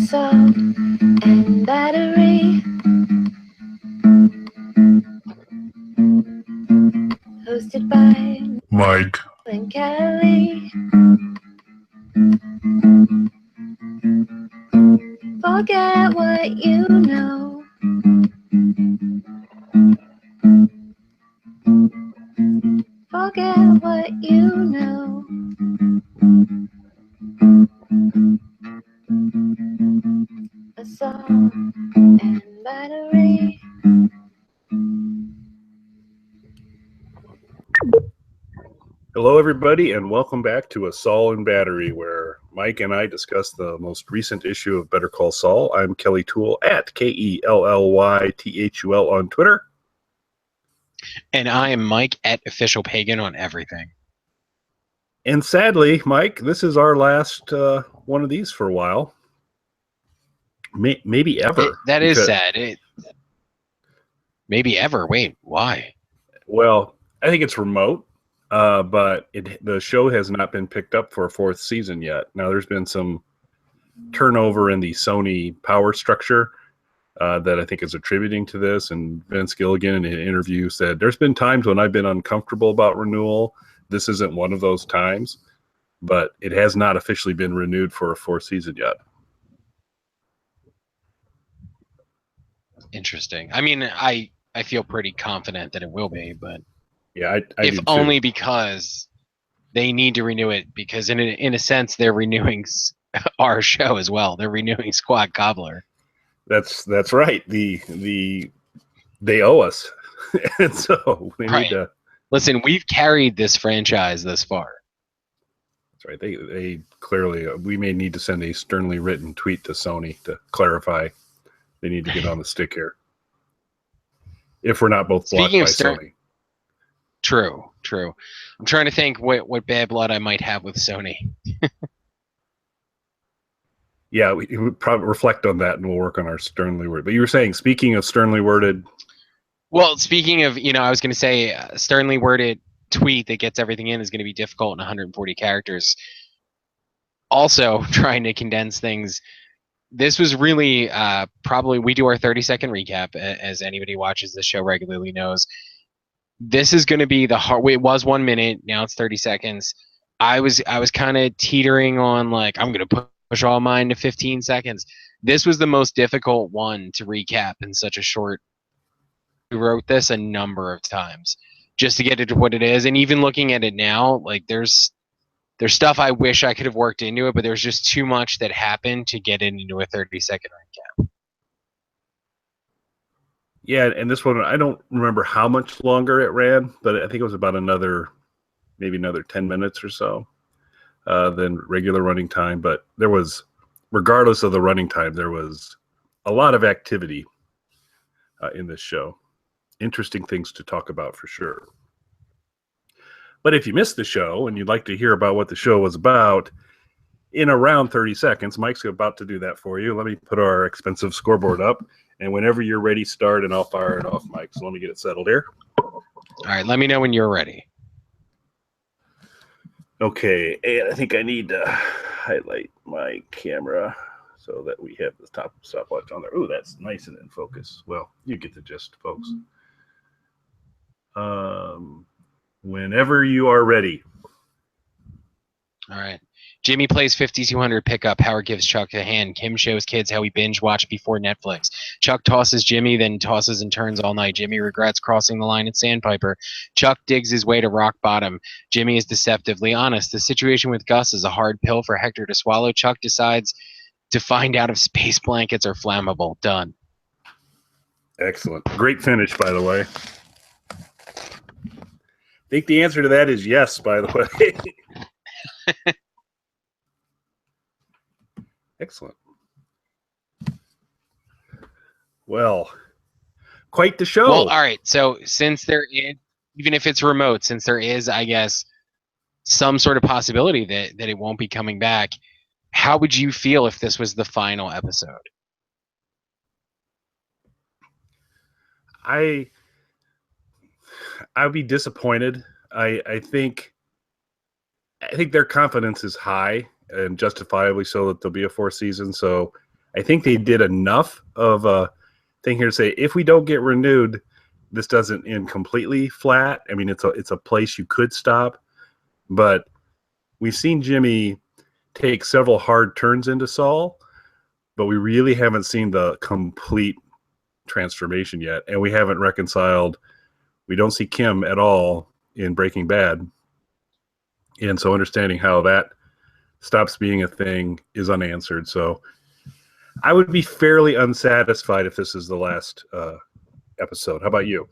Saul and Battery, hosted by Mike and Kelly. Forget what you know. Forget what you know. Saul and Battery. Hello, everybody, and welcome back to a Saul and Battery, where Mike and I discuss the most recent issue of Better Call Saul. I'm Kelly Toole at KELLYTHUL on Twitter. And I am Mike at Official Pagan on everything. And sadly, Mike, this is our last one of these for a while. Maybe ever. That is sad. Maybe ever. Wait, why? Well, I think it's remote. But the show has not been picked up for a fourth season yet. Now, there's been some turnover in the Sony power structure that I think is attributing to this. And Vince Gilligan in an interview said, there's been times when I've been uncomfortable about renewal. This isn't one of those times, but it has not officially been renewed for a fourth season yet. Interesting. I mean, I feel pretty confident that it will be, but yeah, I if only because they need to renew it, because in a sense they're renewing our show as well. They're renewing Squad Cobbler. That's right. They owe us, and so we need to listen. We've carried this franchise thus far. That's right. They clearly we may need to send a sternly written tweet to Sony to clarify they need to get on the stick here. If we're not both blocked by Sony. True. I'm trying to think what bad blood I might have with Sony. Yeah, we probably reflect on that, and we'll work on our sternly worded. But you were saying, speaking of sternly worded. Well, speaking of, I was going to say sternly worded tweet that gets everything in is going to be difficult in 140 characters. Also, trying to condense things. This was really probably, we do our 30-second recap, as anybody who watches the show regularly knows. This is going to be the hard. It was 1 minute. Now it's 30 seconds. I was kind of teetering on like I'm going to push all mine to 15 seconds. This was the most difficult one to recap in such a short. We wrote this a number of times just to get it to what it is, and even looking at it now, like there's stuff I wish I could have worked into it, but there's just too much that happened to get it into a 30-second recap. Yeah, and this one, I don't remember how much longer it ran, but I think it was about maybe another 10 minutes or so than regular running time. But there was, regardless of the running time, there was a lot of activity in this show. Interesting things to talk about for sure. But if you missed the show and you'd like to hear about what the show was about, in around 30 seconds, Mike's about to do that for you. Let me put our expensive scoreboard up. And whenever you're ready, start, and I'll fire it off, Mike. So let me get it settled here. All right, let me know when you're ready. Okay, and I think I need to highlight my camera so that we have the top stopwatch on there. Ooh, that's nice and in focus. Well, you get the gist, folks. Whenever you are ready. All right. Jimmy plays 5200 pickup. Howard gives Chuck a hand. Kim shows kids how he binge watched before Netflix. Chuck tosses Jimmy, then tosses and turns all night. Jimmy regrets crossing the line at Sandpiper. Chuck digs his way to rock bottom. Jimmy is deceptively honest. The situation with Gus is a hard pill for Hector to swallow. Chuck decides to find out if space blankets are flammable. Done. Excellent. Great finish, by the way. I think the answer to that is yes, by the way. Excellent. Well, quite the show. Well, all right. So since there is, even if it's remote, since there is, I guess, some sort of possibility that it won't be coming back, how would you feel if this was the final episode? I would be disappointed. I think their confidence is high and justifiably so, that there'll be a fourth season. So I think they did enough of a thing here to say, if we don't get renewed, this doesn't end completely flat. I mean, it's a place you could stop, but we've seen Jimmy take several hard turns into Saul, but we really haven't seen the complete transformation yet, and we haven't reconciled. We don't see Kim at all in Breaking Bad, and so understanding how that stops being a thing is unanswered. So I would be fairly unsatisfied if this is the last episode. How about you?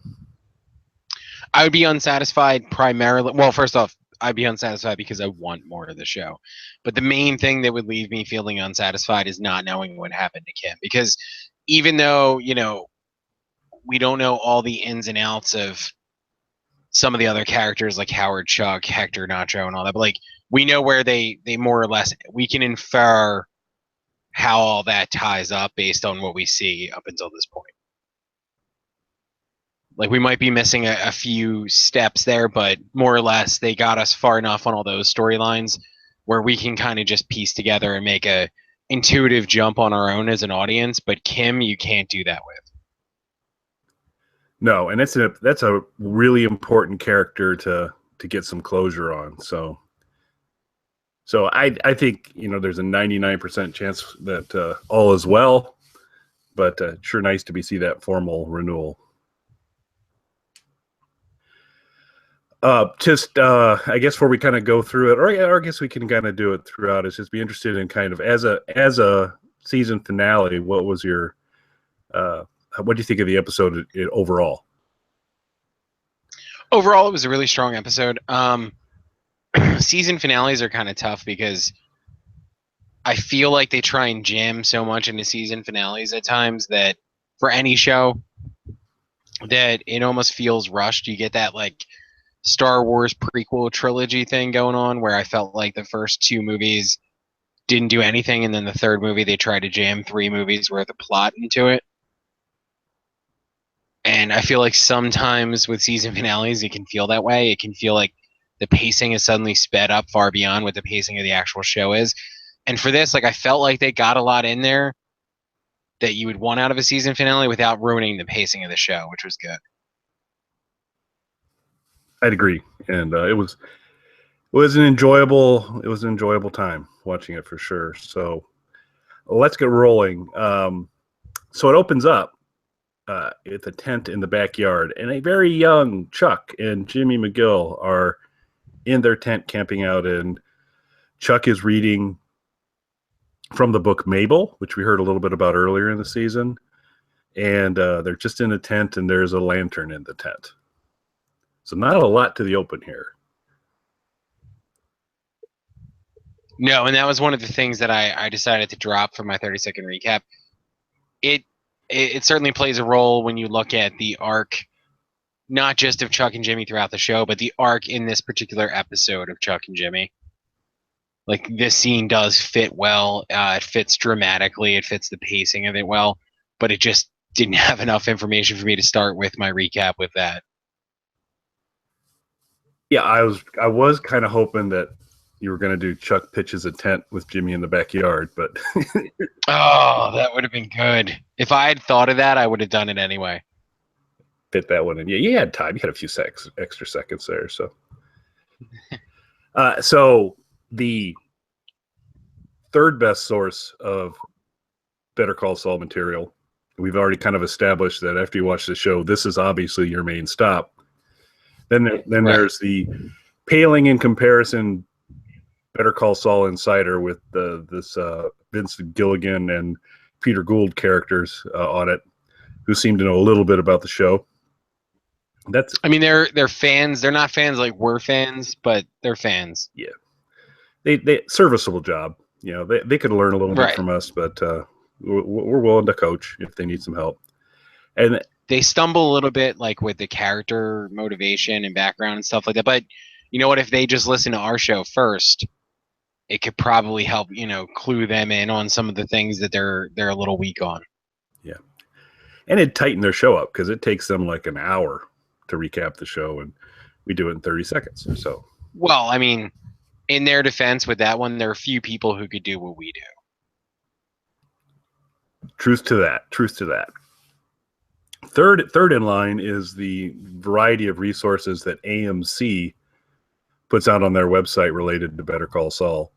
I would be unsatisfied primarily. Well, first off, I'd be unsatisfied because I want more of the show. But the main thing that would leave me feeling unsatisfied is not knowing what happened to Kim. Because even though, we don't know all the ins and outs of some of the other characters like Howard, Chuck, Hector, Nacho, and all that, but like we know where they more or less, we can infer how all that ties up based on what we see up until this point. Like we might be missing a few steps there, but more or less they got us far enough on all those storylines where we can kind of just piece together and make a intuitive jump on our own as an audience. But Kim, you can't do that with. No, and that's a really important character to get some closure on. So I think there's a 99% chance that all is well, but sure nice to see that formal renewal. I guess before we kind of go through it, or I guess we can kind of do it throughout, is just be interested in kind of as a season finale, what was your what do you think of the episode overall? Overall, it was a really strong episode. Season finales are kind of tough because I feel like they try and jam so much into season finales at times that for any show that it almost feels rushed. You get that like Star Wars prequel trilogy thing going on where I felt like the first two movies didn't do anything, and then the third movie they tried to jam 3 movies worth of plot into it. And I feel like sometimes with season finales it can feel that way. It can feel like the pacing is suddenly sped up far beyond what the pacing of the actual show is. And for this, like I felt like they got a lot in there that you would want out of a season finale without ruining the pacing of the show, which was good. I'd agree, and it was an enjoyable time watching it for sure. So let's get rolling. So it opens up at the tent in the backyard, and a very young Chuck and Jimmy McGill are in their tent camping out, and Chuck is reading from the book Mabel, which we heard a little bit about earlier in the season, and they're just in a tent, and there's a lantern in the tent. So not a lot to the open here. No, and that was one of the things that I decided to drop for my 30-second recap. It certainly plays a role when you look at the arc, not just of Chuck and Jimmy throughout the show, but the arc in this particular episode of Chuck and Jimmy. Like, this scene does fit well. It fits dramatically. It fits the pacing of it well. But it just didn't have enough information for me to start with my recap with that. Yeah, I was kind of hoping that you were going to do Chuck pitches a tent with Jimmy in the backyard, but oh, that would have been good. If I had thought of that, I would have done it anyway. Fit that one in. Yeah, you had time. You had a few extra seconds there. So, so the third best source of Better Call Saul material, we've already kind of established that after you watch the show, this is obviously your main stop. Then right. There's the paling in comparison Better Call Saul Insider with this Vince Gilligan and Peter Gould characters on it, who seem to know a little bit about the show. I mean, they're fans. They're not fans like we're fans, but they're fans. Yeah, they serviceable job. They could learn a little bit from us, but we're willing to coach if they need some help. And they stumble a little bit, like with the character motivation and background and stuff like that. But you know what? If they just listen to our show first, it could probably help, clue them in on some of the things that they're a little weak on. Yeah, and it'd tighten their show up because it takes them like an hour to recap the show, and we do it in 30 seconds. So, well, I mean, in their defense with that one, there are few people who could do what we do. Truth to that. Truth to that. Third in line is the variety of resources that AMC puts out on their website related to Better Call Saul.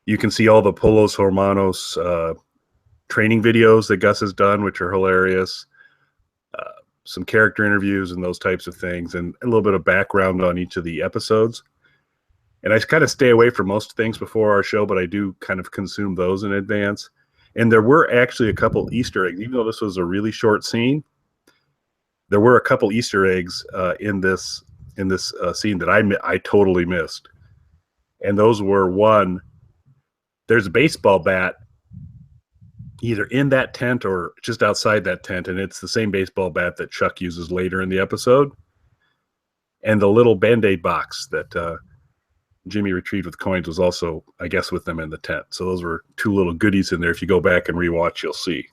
You can see all the Polos Hermanos training videos that Gus has done, which are hilarious. Some character interviews and those types of things, and a little bit of background on each of the episodes. And I kind of stay away from most things before our show, but I do kind of consume those in advance. And there were actually a couple Easter eggs, even though this was a really short scene. There were a couple Easter eggs in this scene that I totally missed. And those were, one, there's a baseball bat either in that tent or just outside that tent, and it's the same baseball bat that Chuck uses later in the episode. And the little Band-Aid box that Jimmy retrieved with coins was also, I guess, with them in the tent. So those were two little goodies in there. If you go back and rewatch, you'll see.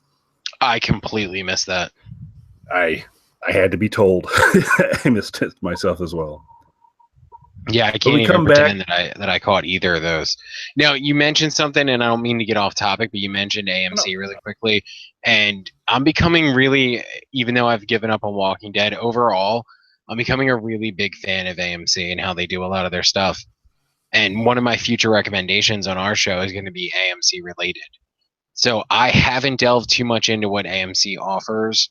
I completely missed that. I had to be told. I missed it myself as well. Yeah, I can't even pretend that I caught either of those. Now, you mentioned something, and I don't mean to get off topic, but you mentioned AMC really quickly, and I'm becoming really, even though I've given up on Walking Dead, overall, I'm becoming a really big fan of AMC and how they do a lot of their stuff. And one of my future recommendations on our show is going to be AMC related. So I haven't delved too much into what AMC offers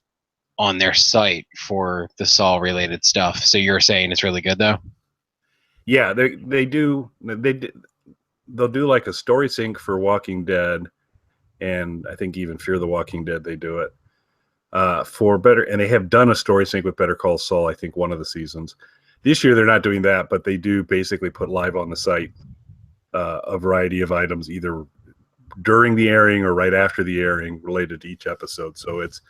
on their site for the Saul related stuff. So you're saying it's really good though? Yeah, they'll do like a story sync for Walking Dead, and I think even Fear the Walking Dead they do it for Better, and they have done a story sync with Better Call Saul. I think one of the seasons. This year they're not doing that, but they do basically put live on the site a variety of items either during the airing or right after the airing related to each episode. So it's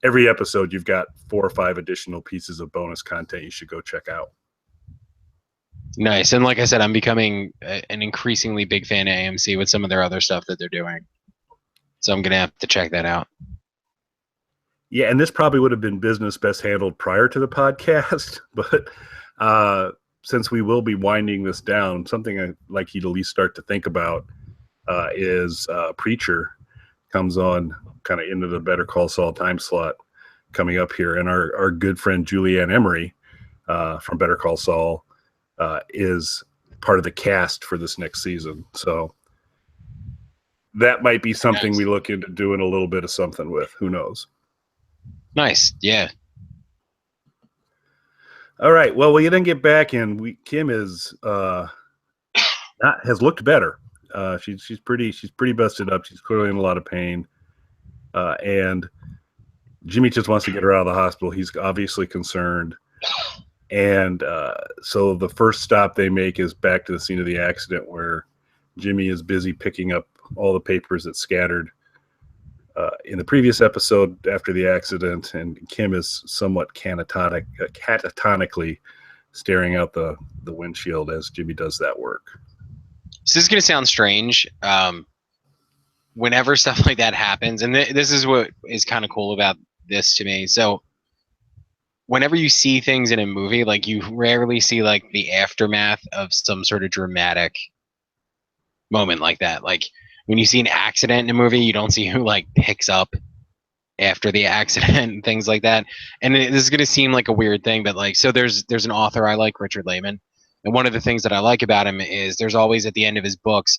every episode you've got 4 or 5 additional pieces of bonus content you should go check out. Nice. And like I said, I'm becoming an increasingly big fan of AMC with some of their other stuff that they're doing. So I'm going to have to check that out. Yeah, and this probably would have been business best handled prior to the podcast, but since we will be winding this down, something I'd like you to at least start to think about is Preacher comes on kind of into the Better Call Saul time slot coming up here. And our good friend Julianne Emery from Better Call Saul is part of the cast for this next season. So that might be something we look into doing a little bit of something with. Who knows? Nice. Yeah. All right. Well, we didn't get back in. Kim is has looked better. She's pretty busted up. She's clearly in a lot of pain. And Jimmy just wants to get her out of the hospital. He's obviously concerned. And so the first stop they make is back to the scene of the accident where Jimmy is busy picking up all the papers that scattered in the previous episode after the accident, and Kim is somewhat catatonically staring out the windshield as Jimmy does that work. So this is going to sound strange. Whenever stuff like that happens, and this is what is kind of cool about this to me. So whenever you see things in a movie, like you rarely see like the aftermath of some sort of dramatic moment like that. Like when you see an accident in a movie, you don't see who like picks up after the accident and things like that. And this is going to seem like a weird thing, but like, so there's an author I like, Richard Lehman. And one of the things that I like about him is there's always at the end of his books,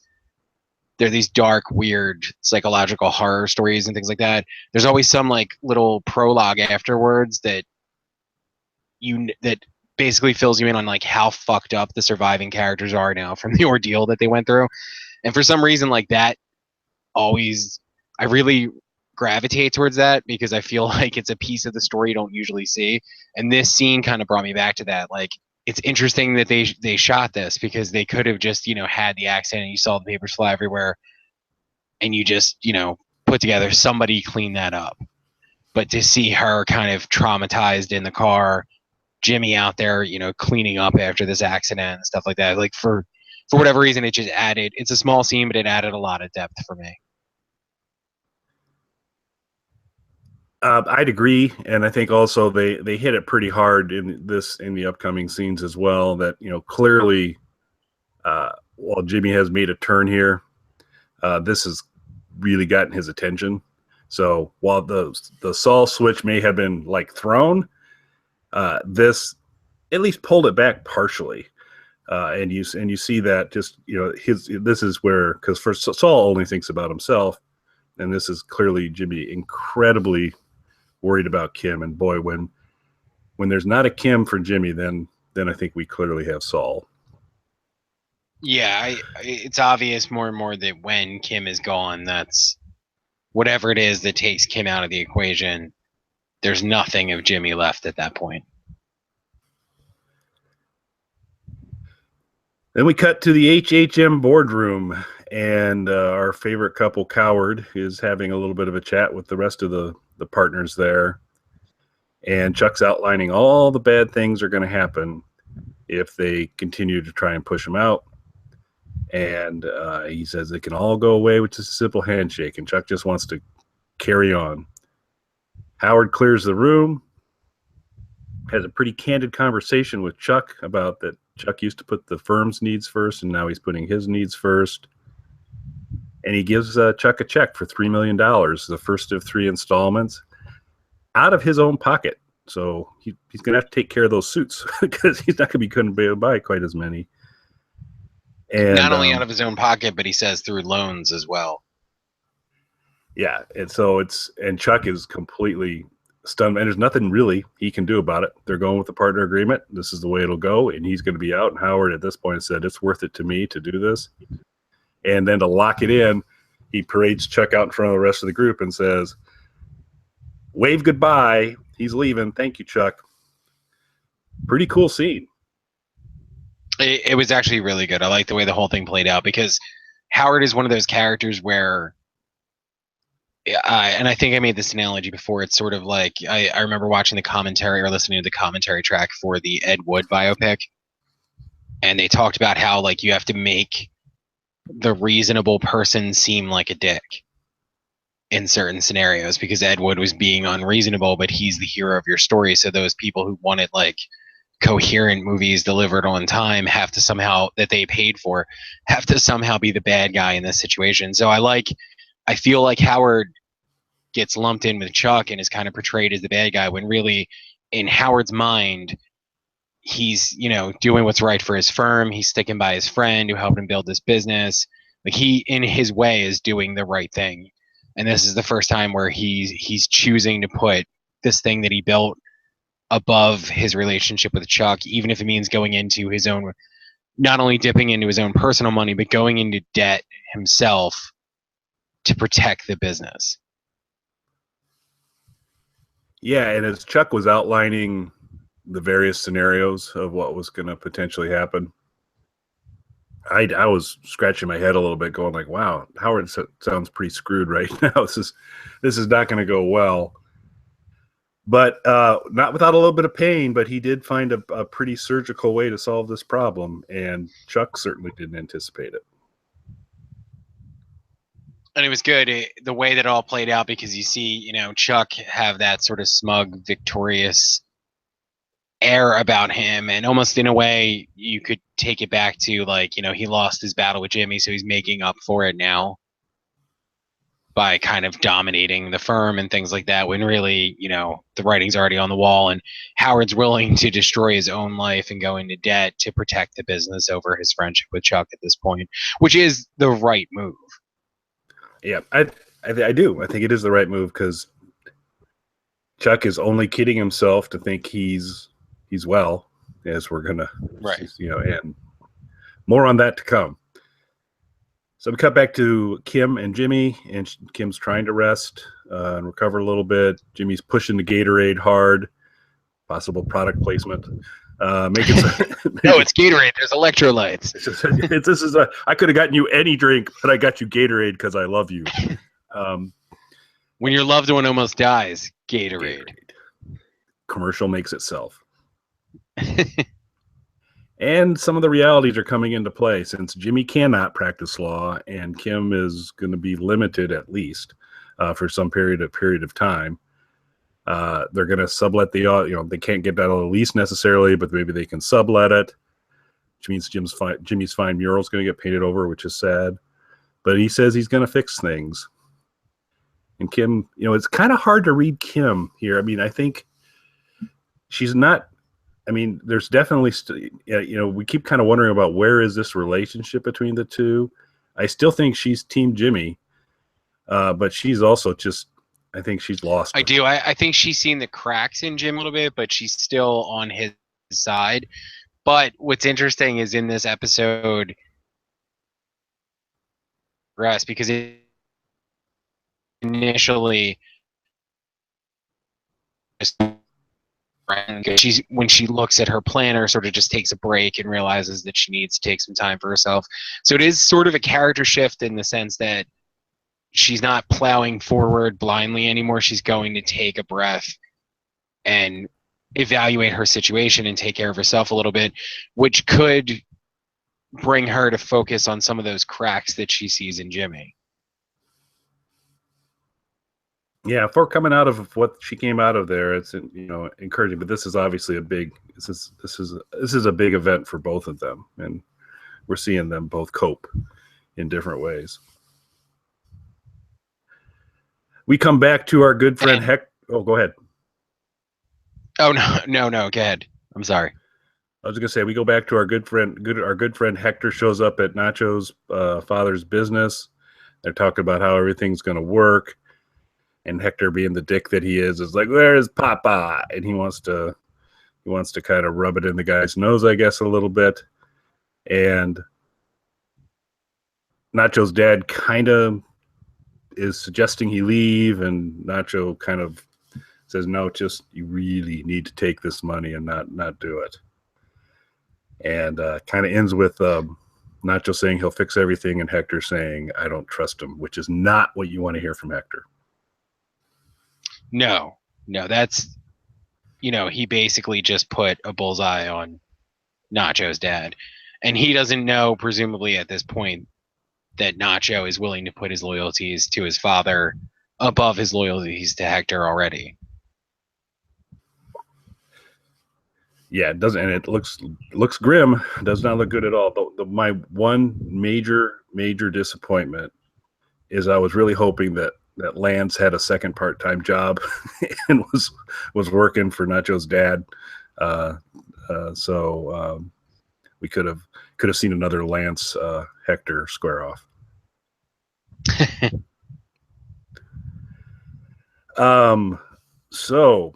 there are these dark, weird psychological horror stories and things like that. There's always some like little prologue afterwards that basically fills you in on like how fucked up the surviving characters are now from the ordeal that they went through. And for some reason like that, I really gravitate towards that because I feel like it's a piece of the story you don't usually see. And this scene kind of brought me back to that. Like, it's interesting that they shot this because they could have just, had the accident and you saw the papers fly everywhere and you just, put together somebody clean that up. But to see her kind of traumatized in the car, Jimmy out there, cleaning up after this accident and stuff like that, like for whatever reason, it just added, it's a small scene, but it added a lot of depth for me. I'd agree, and I think also they hit it pretty hard in the upcoming scenes as well. That clearly while Jimmy has made a turn here, this has really gotten his attention. So while the Saul switch may have been like thrown, this at least pulled it back partially. And you see that just, you know, this is where, because first Saul only thinks about himself, and this is clearly Jimmy incredibly worried about Kim. And boy, when there's not a Kim for Jimmy, then I think we clearly have Saul. Yeah, it's obvious more and more that when Kim is gone, that's whatever it is that takes Kim out of the equation. There's nothing of Jimmy left at that point. Then we cut to the HHM boardroom, and our favorite couple, Coward, is having a little bit of a chat with the rest of the partners there. And Chuck's outlining all the bad things are going to happen if they continue to try and push him out. And he says it can all go away with just a simple handshake, and Chuck just wants to carry on. Howard clears the room, has a pretty candid conversation with Chuck about that Chuck used to put the firm's needs first, and now he's putting his needs first. And he gives Chuck a check for $3 million, the first of 3 installments, out of his own pocket. So he's going to have to take care of those suits because he's not going to be able to buy quite as many. And not only out of his own pocket, but he says through loans as well. Yeah, and so and Chuck is completely stunned, and there's nothing really he can do about it. They're going with the partner agreement. This is the way it'll go, and he's going to be out. And Howard at this point said, it's worth it to me to do this. And then to lock it in, he parades Chuck out in front of the rest of the group and says, wave goodbye. He's leaving. Thank you, Chuck. Pretty cool scene. It was actually really good. I like the way the whole thing played out, because Howard is one of those characters where, and I think I made this analogy before, it's sort of like, I remember watching the commentary or listening to the commentary track for the Ed Wood biopic, and they talked about how, like, you have to make the reasonable person seem like a dick in certain scenarios, because Ed Wood was being unreasonable, but he's the hero of your story. So those people who wanted, like, coherent movies delivered on time have to somehow, that they paid for, have to somehow be the bad guy in this situation. So I feel like Howard gets lumped in with Chuck and is kind of portrayed as the bad guy, when really in Howard's mind, he's, you know, doing what's right for his firm. He's sticking by his friend who helped him build this business. Like, he, in his way, is doing the right thing. And this is the first time where he's choosing to put this thing that he built above his relationship with Chuck, even if it means going into his own, not only dipping into his own personal money, but going into debt himself to protect the business. Yeah, and as Chuck was outlining the various scenarios of what was going to potentially happen, I was scratching my head a little bit, going like, "Wow, Howard sounds pretty screwed right now. This is not going to go well." But not without a little bit of pain. But he did find a pretty surgical way to solve this problem, and Chuck certainly didn't anticipate it. And it was good, the way that it all played out, because you see, you know, Chuck have that sort of smug, victorious air about him, and almost in a way you could take it back to, like, you know, he lost his battle with Jimmy, so he's making up for it now by kind of dominating the firm and things like that, when really, you know, the writing's already on the wall, and Howard's willing to destroy his own life and go into debt to protect the business over his friendship with Chuck at this point, which is the right move. Yeah, I do. I think it is the right move, because Chuck is only kidding himself to think he's well, as we're gonna, right, you know, and more on that to come. So we cut back to Kim and Jimmy, and Kim's trying to rest and recover a little bit. Jimmy's pushing the Gatorade hard, possible product placement. No, it's Gatorade. There's electrolytes. I could have gotten you any drink, but I got you Gatorade because I love you. When your loved one almost dies, Gatorade. Commercial makes itself. And some of the realities are coming into play, since Jimmy cannot practice law, and Kim is going to be limited, at least for some period of time. They're going to sublet the, you know, they can't get that on the lease necessarily, but maybe they can sublet it. which means Jimmy's fine mural is going to get painted over, which is sad. But he says he's going to fix things. And Kim, it's kind of hard to read Kim here. I mean, I think she's not. I mean, there's definitely, we keep kind of wondering about where is this relationship between the two. I still think she's Team Jimmy, but she's also just, I think she's lost. I do. I think she's seen the cracks in Jim a little bit, but she's still on his side. But what's interesting is in this episode, because initially, when she looks at her planner, sort of just takes a break and realizes that she needs to take some time for herself. So it is sort of a character shift in the sense that she's not plowing forward blindly anymore. She's going to take a breath and evaluate her situation and take care of herself a little bit, which could bring her to focus on some of those cracks that she sees in Jimmy. Yeah, for coming out of what she came out of there, it's encouraging. But this is obviously this is a big event for both of them, and we're seeing them both cope in different ways. We come back to our good friend Oh, go ahead. Oh no, go ahead. I'm sorry. I was going to say we go back to our good friend Hector shows up at Nacho's father's business. They're talking about how everything's going to work. And Hector, being the dick that he is like, "Where is Papa?" And he wants to kind of rub it in the guy's nose, I guess, a little bit. And Nacho's dad kind of is suggesting he leave, and Nacho kind of says, "No, just you really need to take this money and not do it." And kind of ends with Nacho saying he'll fix everything, and Hector saying, "I don't trust him," which is not what you want to hear from Hector. No, that's, he basically just put a bullseye on Nacho's dad. And he doesn't know, presumably at this point, that Nacho is willing to put his loyalties to his father above his loyalties to Hector already. Yeah, it doesn't, and it looks grim. It does not look good at all. My one major disappointment is I was really hoping that Lance had a second part-time job and was working for Nacho's dad. So we could have seen another Lance Hector square off. So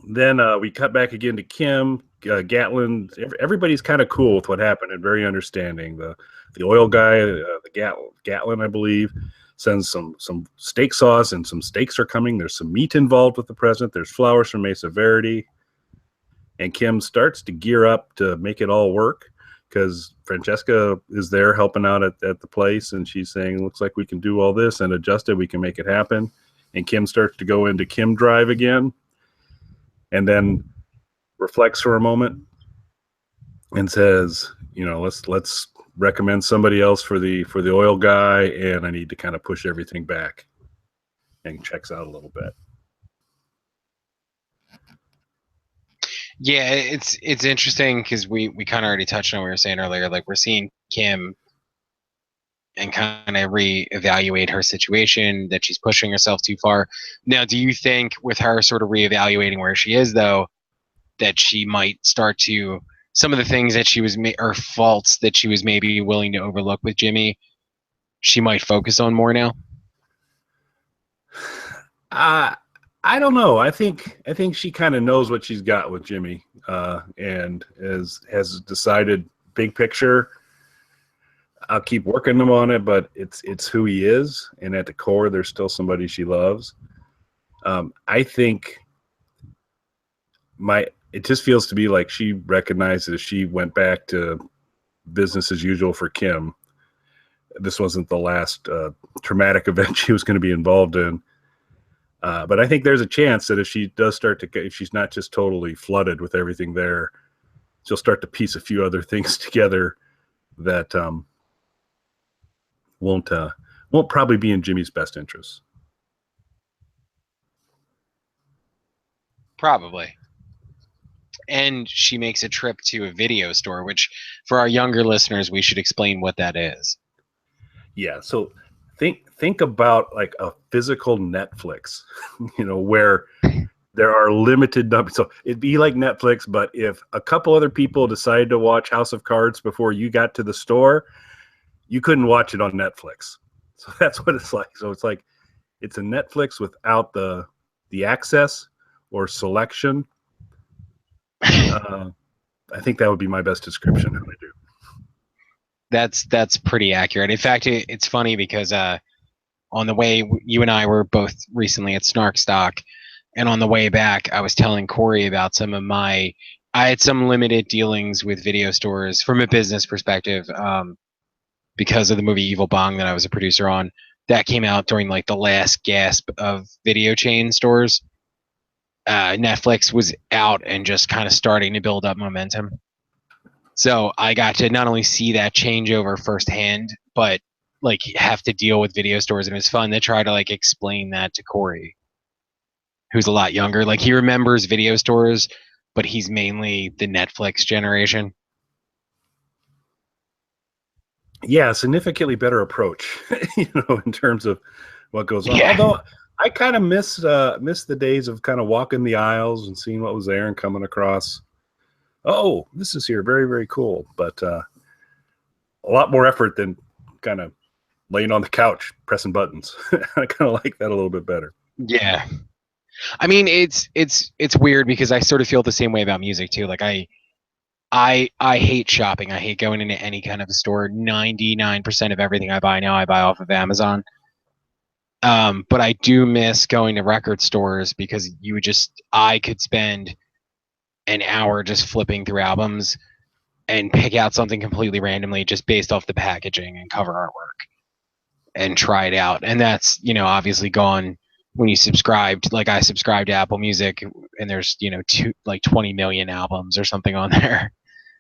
then we cut back again to Kim, Gatlin. Everybody's kind of cool with what happened and very understanding. The oil guy, the Gatlin, I believe, sends some steak sauce, and some steaks are coming. There's some meat involved with the present. There's flowers from Mesa Verde. And Kim starts to gear up to make it all work because Francesca is there helping out at the place, and she's saying, "Looks like we can do all this and adjust it. We can make it happen." And Kim starts to go into Kim drive again, and then reflects for a moment and says, let's recommend somebody else for the oil guy, and I need to kind of push everything back, and checks out a little bit. Yeah, it's interesting because we kind of already touched on what we were saying earlier. Like, we're seeing Kim and kind of reevaluate her situation, that she's pushing herself too far. Now, do you think with her sort of reevaluating where she is, though, that she might start to, some of the things that she was, or faults that she was maybe willing to overlook with Jimmy, she might focus on more now? I don't know. I think she kind of knows what she's got with Jimmy, and has decided, big picture, I'll keep working them on it, but it's who he is, and at the core, there's still somebody she loves. I think it just feels to me like she recognizes if she went back to business as usual for Kim, this wasn't the last traumatic event she was going to be involved in. But I think there's a chance that if she does start to, if she's not just totally flooded with everything there, she'll start to piece a few other things together that won't probably be in Jimmy's best interest. Probably. and she makes a trip to a video store, which for our younger listeners, we should explain what that is. Yeah, so think about like a physical Netflix, where there are limited numbers. So it'd be like Netflix, but if a couple other people decided to watch House of Cards before you got to the store, you couldn't watch it on Netflix. So that's what it's like. So it's like it's a Netflix without the access or selection. I think that would be my best description of it. That's pretty accurate. In fact, it's funny because on the way, you and I were both recently at Snark Stock, and on the way back, I was telling Corey about I had some limited dealings with video stores from a business perspective, because of the movie Evil Bong that I was a producer on. That came out during like the last gasp of video chain stores. Netflix was out and just kind of starting to build up momentum. So I got to not only see that changeover firsthand, but like have to deal with video stores, and it was fun to try to like explain that to Corey, who's a lot younger. Like he remembers video stores, but he's mainly the Netflix generation. Yeah, significantly better approach, in terms of what goes on. Yeah. Although I kind of miss the days of kind of walking the aisles and seeing what was there and coming across, oh, this is here, very, very cool. But a lot more effort than kind of laying on the couch pressing buttons. I kind of like that a little bit better. Yeah. I mean, it's weird because I sort of feel the same way about music too. Like I hate shopping. I hate going into any kind of a store. 99% of everything I buy now, I buy off of Amazon. But I do miss going to record stores because I could spend an hour just flipping through albums and pick out something completely randomly just based off the packaging and cover artwork and try it out. And that's, obviously gone when you subscribed. Like I subscribed to Apple Music, and there's, 20 million albums or something on there.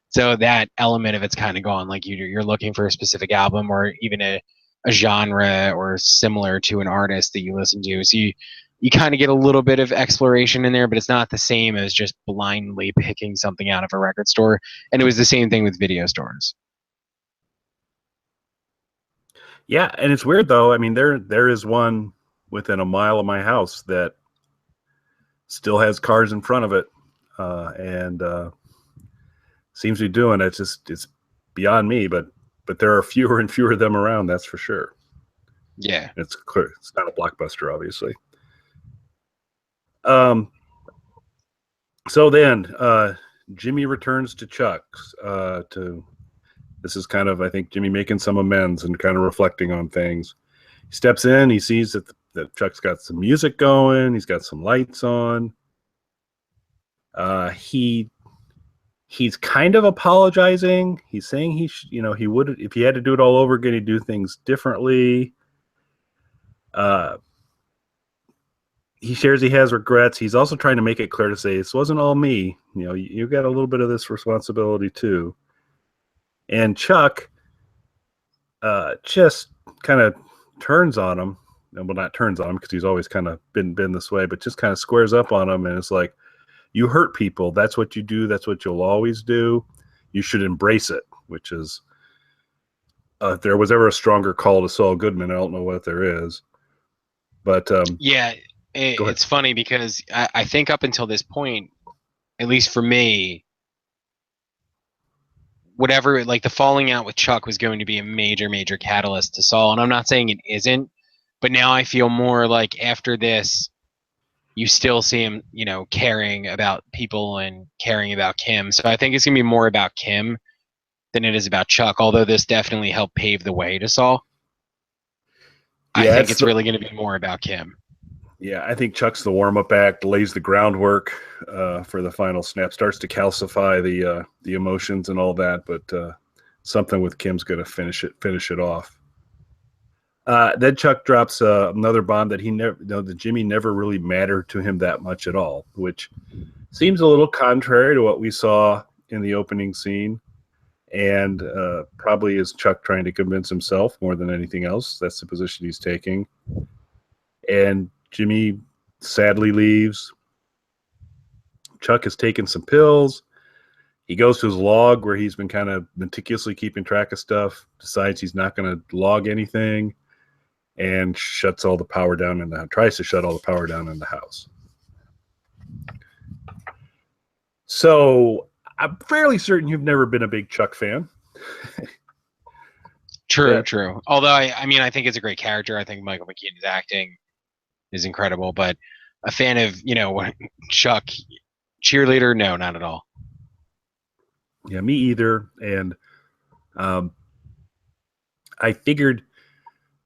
So that element of it's kind of gone. Like you're looking for a specific album or even a genre or similar to an artist that you listen to. So you kind of get a little bit of exploration in there, but it's not the same as just blindly picking something out of a record store. And it was the same thing with video stores. Yeah, and it's weird though. I mean, there is one within a mile of my house that still has cars in front of it, and seems to be doing it. It's beyond me, but there are fewer and fewer of them around. That's for sure. Yeah, it's clear. It's not a Blockbuster, obviously. So then Jimmy returns to Chuck's. This is kind of, I think, Jimmy making some amends and kind of reflecting on things. He steps in. He sees that Chuck's got some music going. He's got some lights on. He's kind of apologizing. He's saying he would, if he had to do it all over again, he'd do things differently. He shares he has regrets. He's also trying to make it clear to say this wasn't all me. You got a little bit of this responsibility too. And Chuck just kind of turns on him. Well, not turns on him because he's always kind of been this way, but just kind of squares up on him, and it's like, you hurt people. That's what you do. That's what you'll always do. You should embrace it, which is, if there was ever a stronger call to Saul Goodman, I don't know what there is. But yeah, it's funny because I think up until this point, at least for me, whatever, like the falling out with Chuck was going to be a major, major catalyst to Saul. And I'm not saying it isn't, but now I feel more like after this, you still see him, caring about people and caring about Kim. So I think it's going to be more about Kim than it is about Chuck, although this definitely helped pave the way to Saul. Yeah, I think it's really going to be more about Kim. Yeah, I think Chuck's the warm-up act, lays the groundwork for the final snap, starts to calcify the emotions and all that, but something with Kim's going to finish it off. Then Chuck drops another bomb that that Jimmy never really mattered to him that much at all, which seems a little contrary to what we saw in the opening scene, and probably is Chuck trying to convince himself more than anything else. That's the position he's taking. And Jimmy sadly leaves. Chuck has taken some pills. He goes to his log where he's been kind of meticulously keeping track of stuff, decides he's not going to log anything, and shuts all the power down in the house, tries to shut all the power down in the house. So I'm fairly certain you've never been a big Chuck fan. True. Although I think it's a great character. I think Michael McKean's acting is incredible, but a fan of, Chuck cheerleader? No, not at all. Yeah, me either. And I figured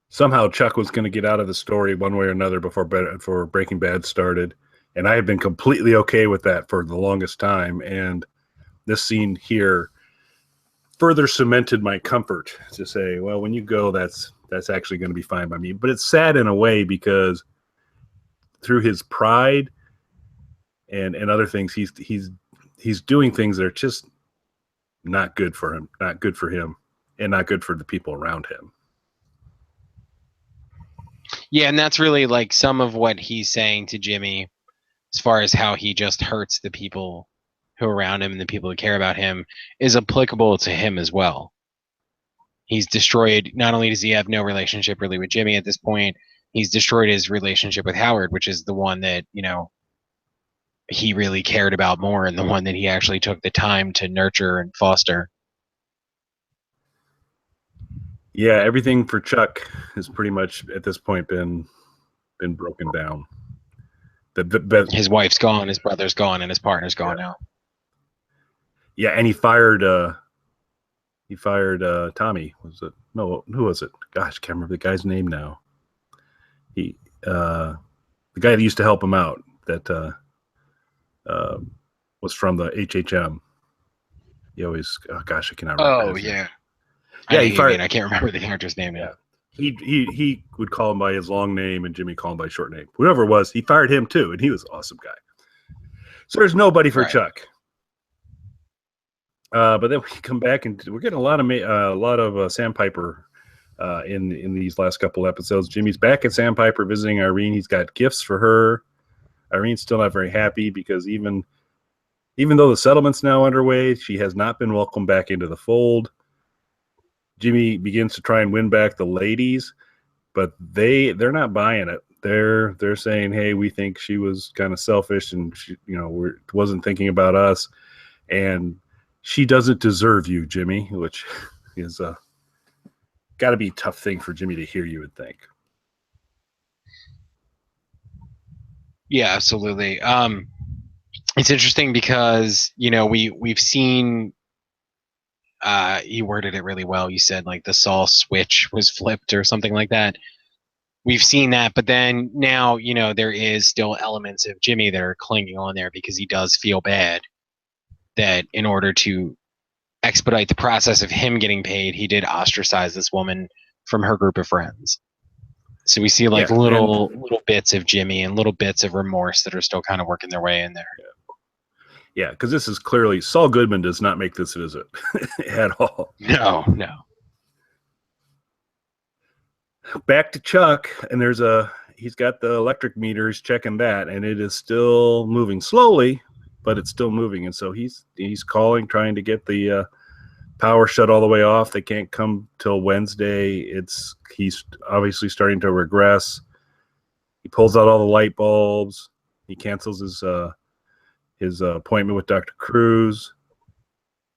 somehow Chuck was going to get out of the story one way or another before Breaking Bad started. And I have been completely okay with that for the longest time. And this scene here further cemented my comfort to say, well, when you go, that's actually going to be fine by me. But it's sad in a way because through his pride and other things, he's doing things that are just not good for him, and not good for the people around him. Yeah, and that's really like some of what he's saying to Jimmy as far as how he just hurts the people who are around him and the people who care about him is applicable to him as well. He's destroyed, not only does he have no relationship really with Jimmy at this point, he's destroyed his relationship with Howard, which is the one that, he really cared about more and the one that he actually took the time to nurture and foster. Yeah, everything for Chuck has pretty much at this point been broken down. His wife's gone, his brother's gone, and his partner's gone now. Yeah, and he fired Tommy. Was it? No, who was it? Gosh, can't remember the guy's name now. The guy that used to help him out that was from the HHM. He always, I cannot remember. Oh yeah. Yeah, he fired. I can't remember the character's name now. He would call him by his long name and Jimmy called him by his short name. Whoever it was, he fired him too, and he was an awesome guy. So there's nobody for Chuck. But then we come back and we're getting a lot of Sandpiper in these last couple episodes. Jimmy's back at Sandpiper visiting Irene. He's got gifts for her. Irene's still not very happy because even though the settlement's now underway, she has not been welcomed back into the fold. Jimmy begins to try and win back the ladies, but they're not buying it. They're saying, hey, we think she was kind of selfish and she, wasn't thinking about us, and she doesn't deserve you, Jimmy, which is got to be a tough thing for Jimmy to hear, you would think. Yeah, absolutely. It's interesting because we've seen. You worded it really well. You said like the Saul switch was flipped or something like that. We've seen that, but then now there is still elements of Jimmy that are clinging on there because he does feel bad that in order to expedite the process of him getting paid, he did ostracize this woman from her group of friends. So we see little bits of Jimmy and little bits of remorse that are still kind of working their way in there. Yeah, because this is clearly Saul Goodman does not make this visit at all. No. Back to Chuck, and he's got the electric meters checking that, and it is still moving slowly, but it's still moving. And so he's calling, trying to get the power shut all the way off. They can't come till Wednesday. He's obviously starting to regress. He pulls out all the light bulbs. He cancels his appointment with Dr. Cruz.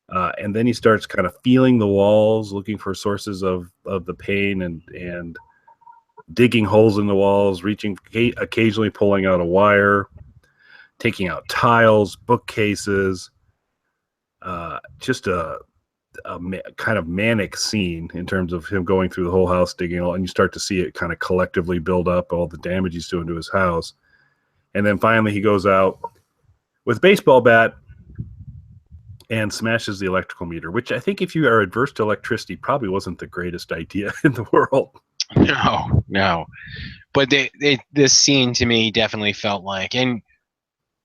And then he starts kind of feeling the walls, looking for sources of the pain and digging holes in the walls, occasionally pulling out a wire, taking out tiles, bookcases, just a kind of manic scene in terms of him going through the whole house, digging all, and you start to see it kind of collectively build up all the damage he's doing to his house. And then finally he goes out with a baseball bat and smashes the electrical meter, which I think if you are adverse to electricity probably wasn't the greatest idea in the world. No. But this scene to me definitely felt like, and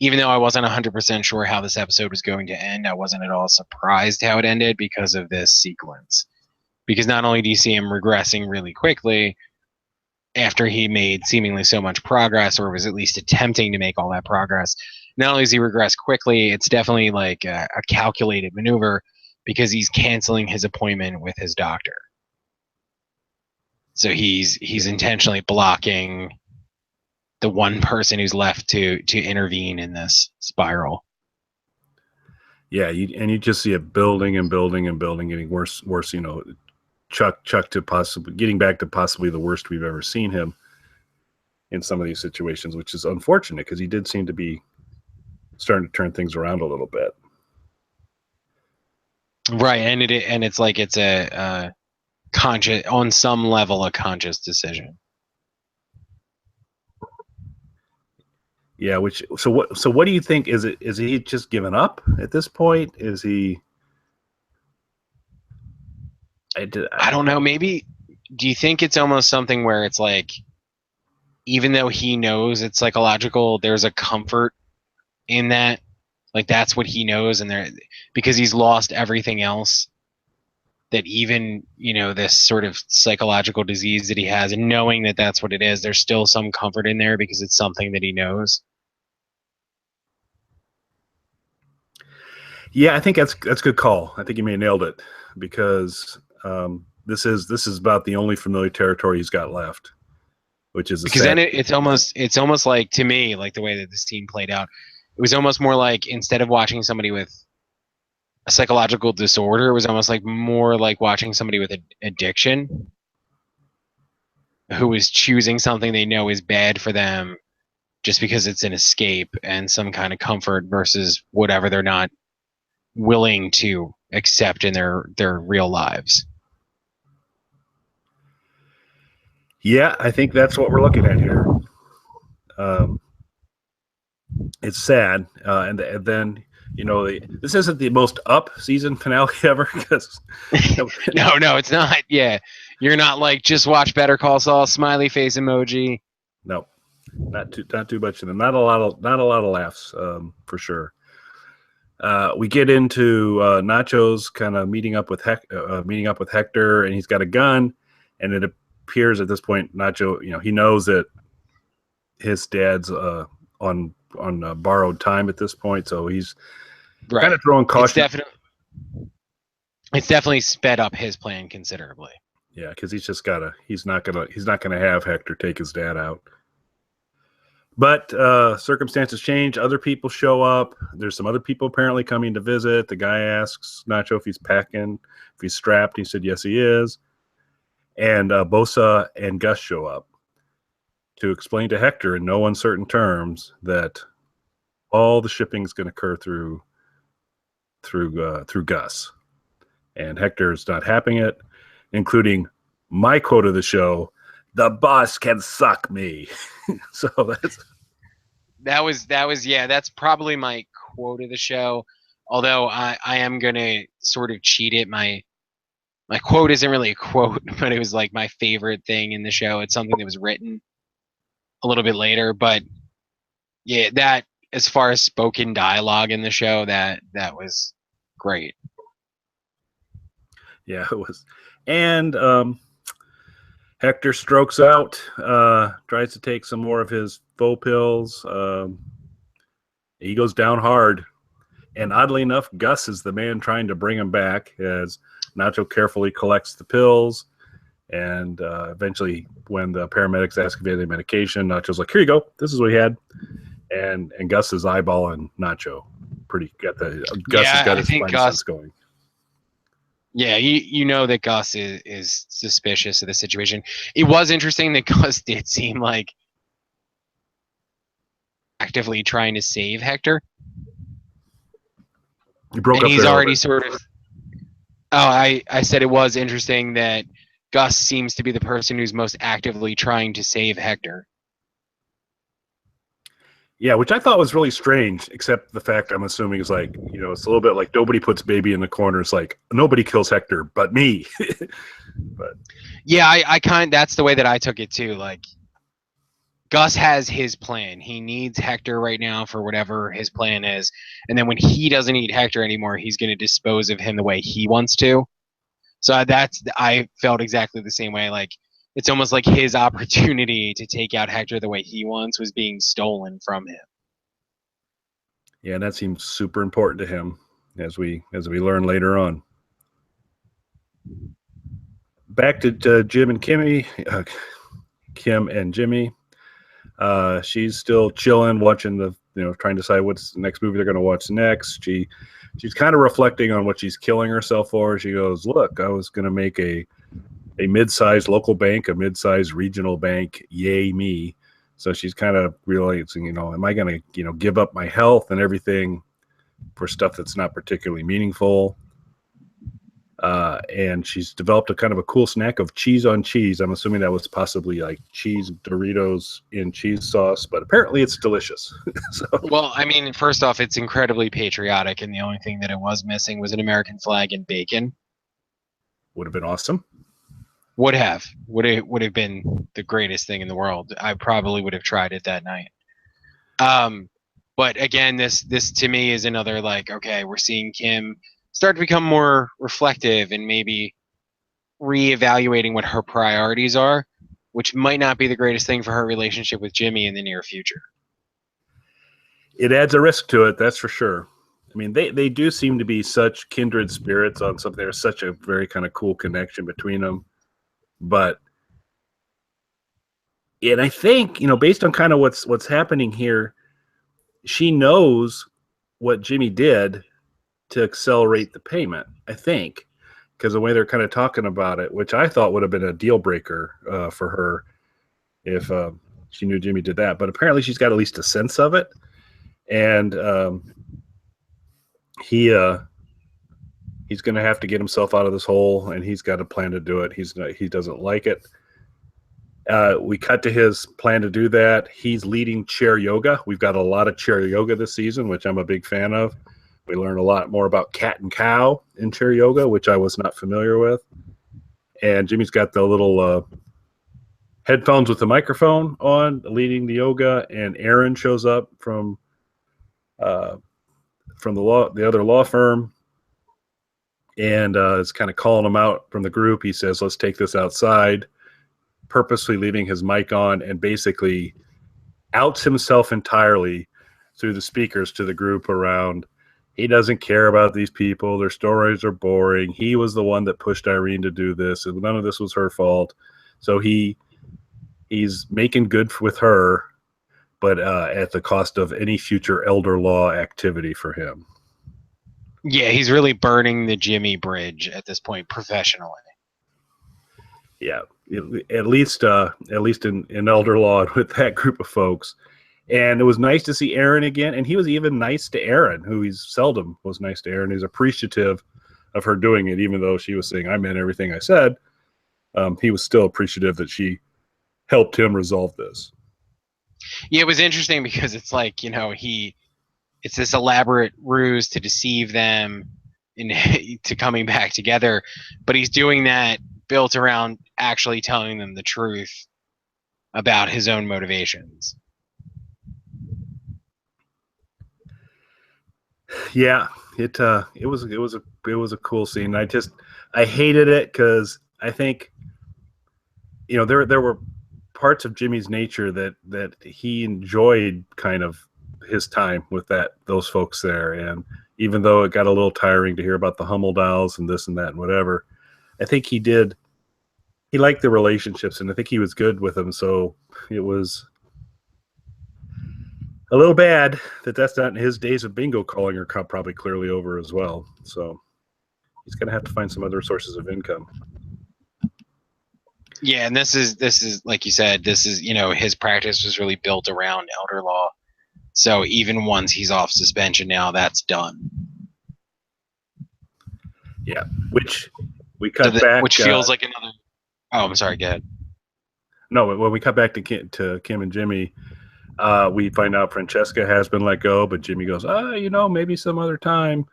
even though I wasn't 100% sure how this episode was going to end, I wasn't at all surprised how it ended because of this sequence. Because not only do you see him regressing really quickly after he made seemingly so much progress, or was at least attempting to make all that progress, not only does he regress quickly, it's definitely like a calculated maneuver because he's canceling his appointment with his doctor. So he's intentionally blocking the one person who's left to intervene in this spiral. Yeah, you just see it building and building and building, getting worse. You know, Chuck to possibly getting back to possibly the worst we've ever seen him in some of these situations, which is unfortunate because he did seem to be starting to turn things around a little bit. Right, and it's like it's a conscious, on some level, a conscious decision. Yeah, so what do you think? Is he just given up at this point? Is he? I don't know. Maybe. Do you think it's almost something where it's like, even though he knows it's psychological, there's a comfort in that, like that's what he knows, and there because he's lost everything else. That even, you know, this sort of psychological disease that he has, and knowing that that's what it is, there's still some comfort in there because it's something that he knows. Yeah, I think that's a good call. I think you may have nailed it because this is about the only familiar territory he's got left, which is because then it's almost like, to me, like the way that this scene played out, it was almost more like, instead of watching somebody with a psychological disorder, it was almost like more like watching somebody with addiction who is choosing something they know is bad for them just because it's an escape and some kind of comfort versus whatever they're not willing to accept in their real lives. Yeah, I think that's what we're looking at here. It's sad, and then, you know, this isn't the most up season finale ever because no, it's not. Yeah, you're not like, just watch Better Call Saul, smiley face emoji. No, not too much of them. Not a lot of laughs, for sure. We get into Nacho's kind of meeting up with Hector, and he's got a gun, and it appears at this point Nacho, you know, he knows that his dad's on borrowed time at this point, so he's kind of throwing caution. It's definitely sped up his plan considerably. Yeah, because he's not gonna have Hector take his dad out. But circumstances change. Other people show up. There's some other people apparently coming to visit. The guy asks Nacho if he's packing, if he's strapped. He said yes, he is. And Bosa and Gus show up to explain to Hector in no uncertain terms that all the shipping is going to occur through Gus. And Hector's not having it, including my quote of the show: "The boss can suck me." So that's probably my quote of the show. Although I am gonna sort of cheat it. My quote isn't really a quote, but it was like my favorite thing in the show. It's something that was written a little bit later, but yeah, that, as far as spoken dialogue in the show, that was great. Yeah, it was. And Hector strokes out, tries to take some more of his faux pills. He goes down hard. And oddly enough, Gus is the man trying to bring him back as Nacho carefully collects the pills. And eventually, when the paramedics ask if he had any medication, Nacho's like, "Here you go. This is what he had." And Gus is eyeballing Nacho. Gus has got his spine sense going. Yeah, you know that Gus is suspicious of the situation. It was interesting that Gus did seem like actively trying to save Hector. You broke and up he's there already sort of. Oh, I said it was interesting that Gus seems to be the person who's most actively trying to save Hector. Yeah, which I thought was really strange, except the fact I'm assuming is like, you know, it's a little bit like nobody puts baby in the corner. It's like nobody kills Hector but me. But yeah, that's the way that I took it too. Like, Gus has his plan. He needs Hector right now for whatever his plan is. And then when he doesn't need Hector anymore, he's going to dispose of him the way he wants to. So I felt exactly the same way. Like, it's almost like his opportunity to take out Hector the way he wants was being stolen from him. Yeah, and that seems super important to him, as we learn later on. Back to Jim and Kimmy, Kim and Jimmy. She's still chilling, watching trying to decide what's the next movie they're going to watch next. She's kind of reflecting on what she's killing herself for. She goes, "Look, I was going to make a mid-sized local bank, a mid-sized regional bank. Yay me!" So she's kind of realizing, am I going to give up my health and everything for stuff that's not particularly meaningful? And she's developed a kind of a cool snack of cheese on cheese. I'm assuming that was possibly like cheese Doritos in cheese sauce, but apparently it's delicious. So, Well, I mean, first off, it's incredibly patriotic, and the only thing that it was missing was an American flag and bacon. would have been awesome. Would have been the greatest thing in the world. I probably would have tried it that night. But again, this to me is another like, okay, we're seeing Kim start to become more reflective and maybe reevaluating what her priorities are, which might not be the greatest thing for her relationship with Jimmy in the near future. It adds a risk to it, that's for sure. I mean, they do seem to be such kindred spirits on something. There's such a very kind of cool connection between them. But, and I think, based on kind of what's happening here, she knows what Jimmy did to accelerate the payment, I think, because the way they're kind of talking about it, which I thought would have been a deal breaker for her if she knew Jimmy did that. But apparently she's got at least a sense of it. And he's going to have to get himself out of this hole, and he's got a plan to do it. He doesn't like it. We cut to his plan to do that. He's leading chair yoga. We've got a lot of chair yoga this season, which I'm a big fan of. We learned a lot more about cat and cow in chair yoga, which I was not familiar with. And Jimmy's got the little headphones with the microphone on, leading the yoga. And Aaron shows up from the other law firm, and is kind of calling him out from the group. He says, "Let's take this outside," purposely leaving his mic on, and basically outs himself entirely through the speakers to the group around. He doesn't care about these people. Their stories are boring. He was the one that pushed Irene to do this, and none of this was her fault. So he's making good with her, but at the cost of any future elder law activity for him. Yeah, he's really burning the Jimmy bridge at this point professionally. Yeah, at least in elder law with that group of folks. And it was nice to see Aaron again, and he was even nice to Aaron, who he's seldom was nice to Aaron. He's appreciative of her doing it, even though she was saying, "I meant everything I said." He was still appreciative that she helped him resolve this. Yeah, it was interesting because it's like, it's this elaborate ruse to deceive them into coming back together, but he's doing that built around actually telling them the truth about his own motivations. Yeah, it was a cool scene. I hated it because I think there were parts of Jimmy's nature that he enjoyed kind of his time with those folks there, and even though it got a little tiring to hear about the Hummel dolls and this and that and whatever, I think he liked the relationships, and I think he was good with them. So it was a little bad that's not his days of bingo calling are probably clearly over as well. So he's going to have to find some other sources of income. Yeah, and this is like you said, this is, his practice was really built around elder law. So even once he's off suspension now, that's done. Yeah, which we cut back. Which feels like another. Oh, I'm sorry. Go ahead. No, when we cut back to Kim and Jimmy, we find out Francesca has been let go, but Jimmy goes, maybe some other time.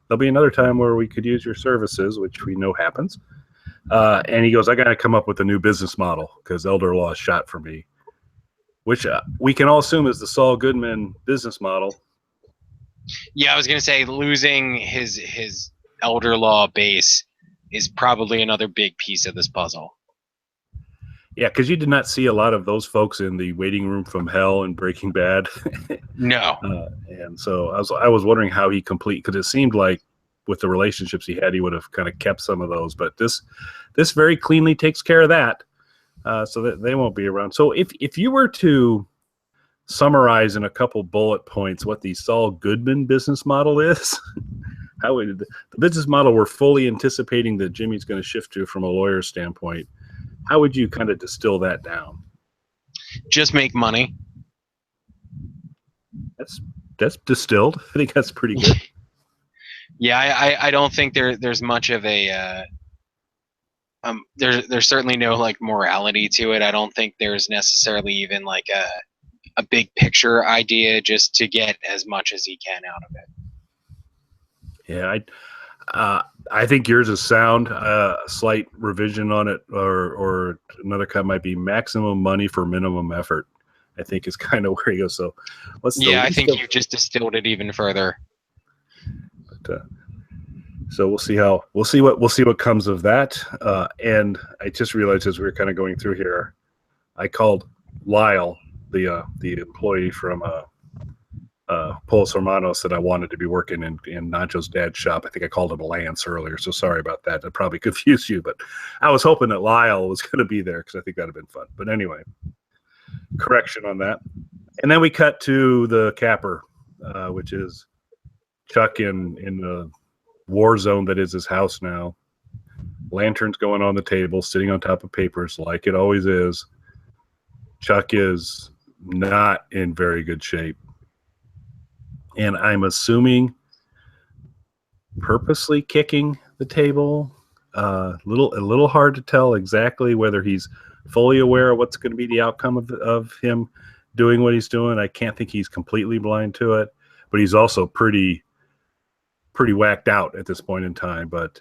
There'll be another time where we could use your services, which we know happens. And he goes, "I got to come up with a new business model because elder law is shot for me," which we can all assume is the Saul Goodman business model. Yeah, I was going to say losing his elder law base is probably another big piece of this puzzle. Yeah, because you did not see a lot of those folks in the waiting room from hell and Breaking Bad. No. And so I was wondering how he because it seemed like with the relationships he had, he would have kind of kept some of those. But this very cleanly takes care of that, so that they won't be around. So if you were to summarize in a couple bullet points what the Saul Goodman business model is, how would the business model we're fully anticipating that Jimmy's going to shift to from a lawyer standpoint, how would you kind of distill that down? Just make money. That's distilled. I think that's pretty good. Yeah, I don't think there's much of a there's certainly no like morality to it. I don't think there's necessarily even like a big picture idea, just to get as much as he can out of it. Yeah, I think yours is sound. A slight revision on it, or another cut might be maximum money for minimum effort. I think is kind of where he goes. So, I think you just distilled it even further. But, so we'll see what comes of that. And I just realized as we were kind of going through here, I called Lyle, the employee from Polos Hermanos, that I wanted to be working in Nacho's dad's shop. I think I called him Lance earlier, so sorry about that. That probably confused you, but I was hoping that Lyle was going to be there because I think that'd have been fun. But anyway, correction on that. And then we cut to the capper, which is Chuck in the war zone that is his house now. Lanterns going on the table, sitting on top of papers like it always is. Chuck is not in very good shape. And I'm assuming purposely kicking the table. A little hard to tell exactly whether he's fully aware of what's going to be the outcome of him doing what he's doing. I can't think he's completely blind to it, but he's also pretty whacked out at this point in time. But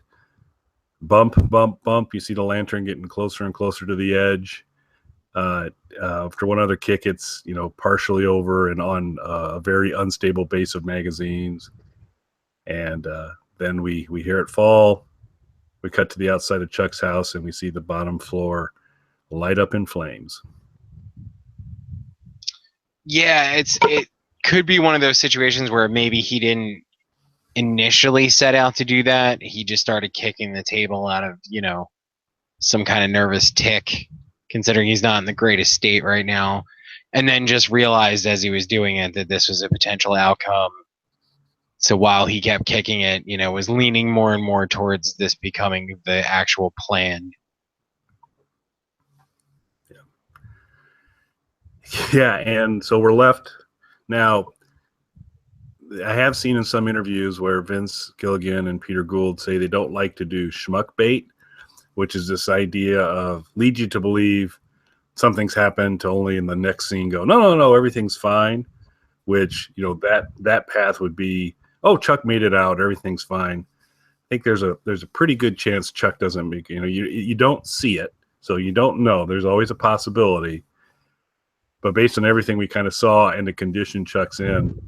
bump. You see the lantern getting closer and closer to the edge. After one other kick, it's partially over and on a very unstable base of magazines. And then we hear it fall. We cut to the outside of Chuck's house and we see the bottom floor light up in flames. Yeah, it could be one of those situations where maybe he didn't initially set out to do that. He just started kicking the table out of, some kind of nervous tick, considering he's not in the greatest state right now, and then just realized as he was doing it that this was a potential outcome. So while he kept kicking it, was leaning more and more towards this becoming the actual plan. Yeah, and so we're left now. I have seen in some interviews where Vince Gilligan and Peter Gould say they don't like to do schmuck bait, which is this idea of lead you to believe something's happened to only in the next scene go, no, everything's fine. Which, that path would be, oh, Chuck made it out, everything's fine. I think there's a pretty good chance Chuck doesn't make, you don't see it, so you don't know. There's always a possibility. But based on everything we kind of saw and the condition Chuck's in,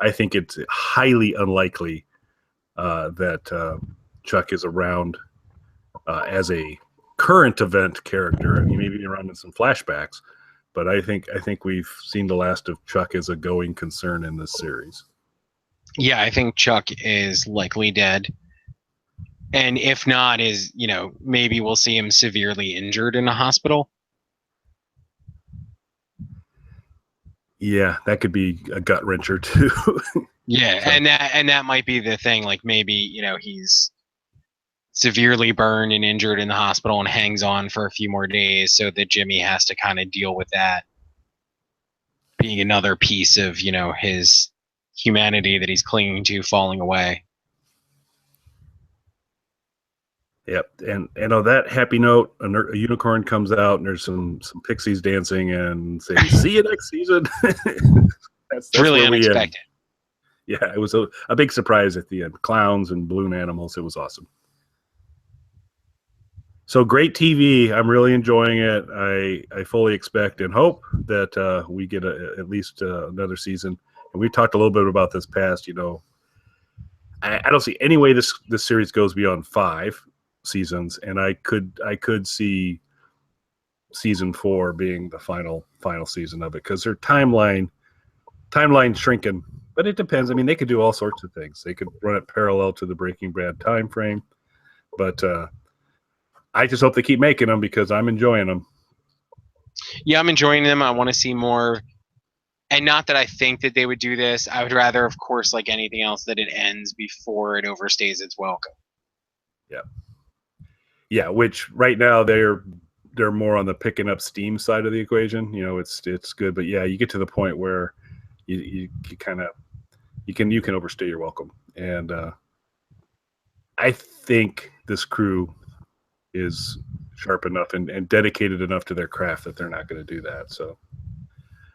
I think it's highly unlikely that Chuck is around as a current event character. He may be around in some flashbacks, but I think we've seen the last of Chuck as a going concern in this series. Yeah, I think Chuck is likely dead. And if not, maybe we'll see him severely injured in a hospital. Yeah, that could be a gut wrencher too. Yeah, so. and that might be the thing. Like maybe he's severely burned and injured in the hospital and hangs on for a few more days, so that Jimmy has to kind of deal with that, being another piece of his humanity that he's clinging to falling away. Yep, and on that happy note, a unicorn comes out, and there's some pixies dancing, and say, "See you next season." that's really unexpected. Yeah, it was a big surprise at the end. Clowns and balloon animals. It was awesome. So great TV. I'm really enjoying it. I fully expect and hope that we get at least another season. And we talked a little bit about this past. I don't see any way this series goes beyond 5 seasons, and I could see season 4 being the final season of it, because their timeline shrinking. But it depends. I mean, they could do all sorts of things. They could run it parallel to the Breaking Bad time frame. But I just hope they keep making them because I'm enjoying them. Yeah, I'm enjoying them. I want to see more. And not that I think that they would do this. I would rather, of course, like anything else, that it ends before it overstays its welcome. Yeah, which right now they're more on the picking up steam side of the equation. You know, it's good, but yeah, you get to the point where you kind of you can overstay your welcome. And I think this crew is sharp enough and dedicated enough to their craft that they're not going to do that. So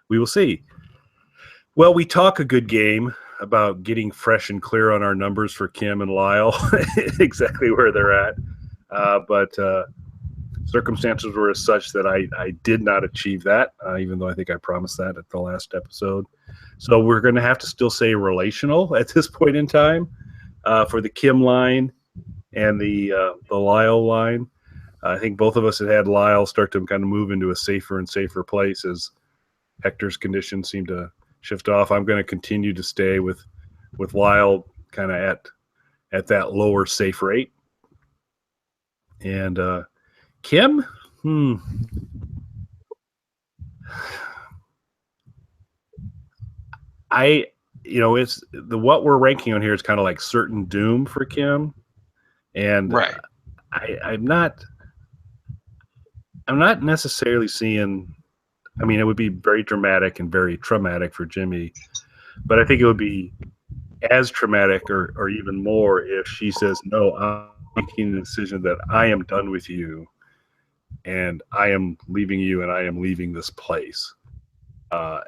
we will see. Well, we talk a good game about getting fresh and clear on our numbers for Kim and Lyle, exactly where they're at. But circumstances were as such that I did not achieve that, even though I think I promised that at the last episode. So we're going to have to still say relational at this point in time for the Kim line and the Lyle line. I think both of us had Lyle start to kind of move into a safer and safer place as Hector's conditions seem to shift off. I'm going to continue to stay with Lyle kind of at that lower safe rate. And Kim, it's what we're ranking on here is kind of like certain doom for Kim, and right. I'm not necessarily seeing. I mean, it would be very dramatic and very traumatic for Jimmy, but I think it would be as traumatic or even more if she says, no, I'm making the decision that I am done with you and I am leaving you and I am leaving this place,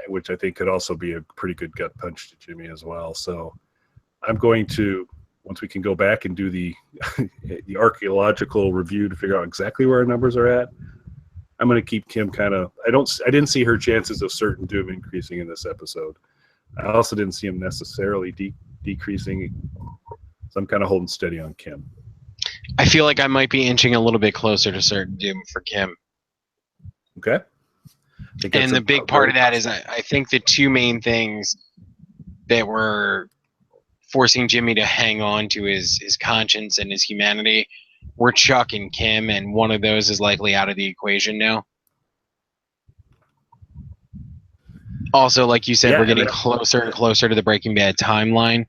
which I think could also be a pretty good gut punch to Jimmy as well. So I'm going to, once we can go back and do the archaeological review to figure out exactly where our numbers are at, I'm going to keep Kim kind of. I didn't see her chances of certain doom increasing in this episode. I also didn't see him necessarily decreasing. So I'm kind of holding steady on Kim. I feel like I might be inching a little bit closer to certain doom for Kim. Okay. And the big part of that is I think the two main things that were forcing Jimmy to hang on to his conscience and his humanity were Chuck and Kim, and one of those is likely out of the equation now. Also, like you said, we're getting closer and closer to the Breaking Bad timeline.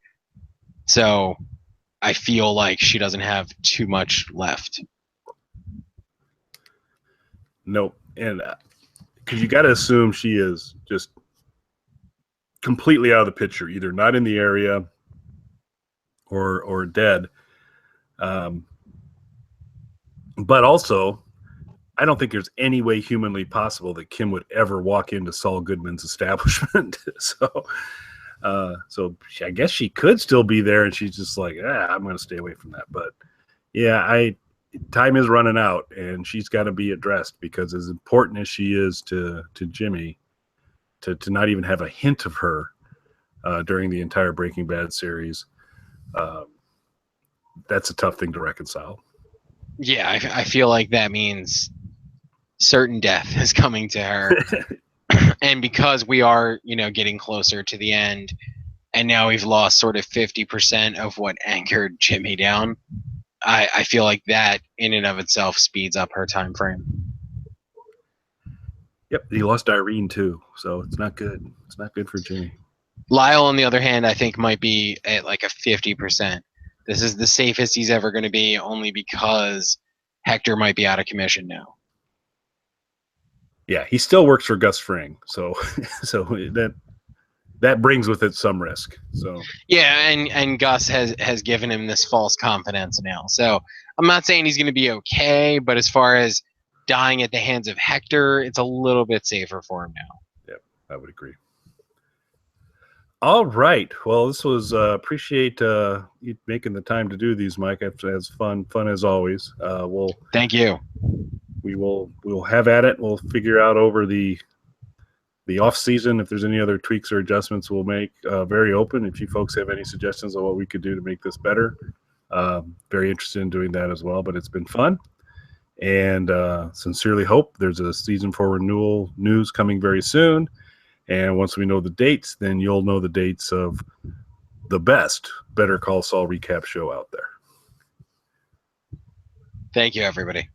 So I feel like she doesn't have too much left. Nope. And because you got to assume she is just completely out of the picture, either not in the area or dead. But also, I don't think there's any way humanly possible that Kim would ever walk into Saul Goodman's establishment. So I guess she could still be there, and she's just like, I'm going to stay away from that. But yeah, time is running out, and she's got to be addressed, because as important as she is to Jimmy, to not even have a hint of her during the entire Breaking Bad series, that's a tough thing to reconcile. Yeah, I feel like that means certain death is coming to her. And because we are, getting closer to the end, and now we've lost sort of 50% of what anchored Jimmy down, I feel like that in and of itself speeds up her time frame. Yep, he lost Irene too, so it's not good. It's not good for Jimmy. Lyle, on the other hand, I think might be at like a 50%. This is the safest he's ever going to be, only because Hector might be out of commission now. Yeah, he still works for Gus Fring, so that brings with it some risk. So yeah, and Gus has given him this false confidence now. So I'm not saying he's going to be okay, but as far as dying at the hands of Hector, it's a little bit safer for him now. Yep, I would agree. All right. Well, this was appreciate you making the time to do these, Mike. It's fun as always. Thank you. We'll have at it. We'll figure out over the off season if there's any other tweaks or adjustments we'll make. Very open. If you folks have any suggestions on what we could do to make this better, very interested in doing that as well. But it's been fun, And sincerely hope there's a season 4 renewal news coming very soon. And once we know the dates, then you'll know the dates of the best Better Call Saul recap show out there. Thank you, everybody.